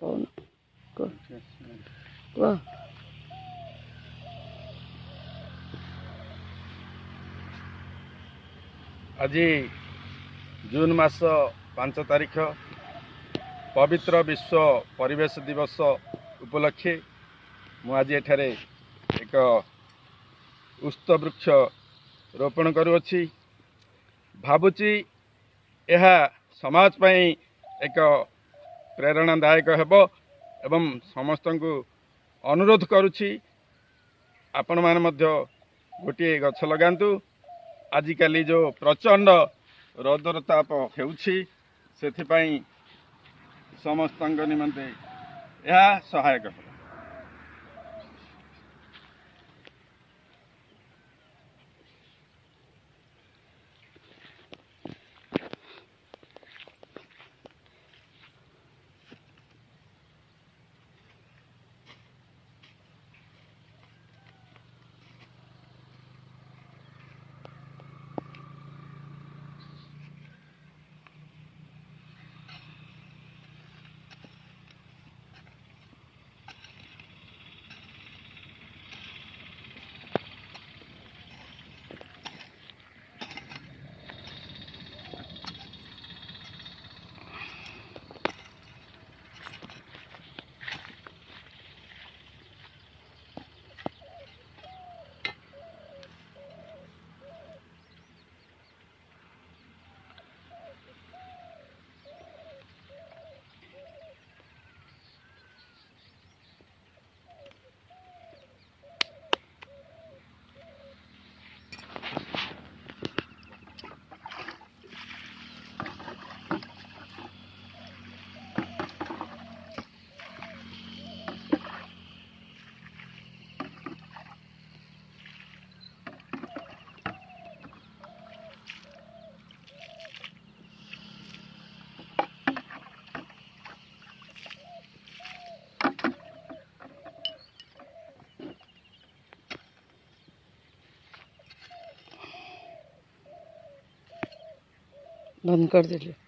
कौन कह आज जून मास 5 तारिख पवित्र विश्व परिवेश दिवस उपलक्षे मुझे एठारे एक उस्त वृक्ष रोपण करुअछि। भावुची यह समाज पई एक प्रेरणादायक हेबो एवं समस्त को अनुरोध करुछि आपण माने मध्य गोटे गछ लगांतु। आजिकाली जो प्रचंड रौदर ताप हेउछि सेथिपाई समस्त निमंते यह सहायक हो। बंद कर दीजिए।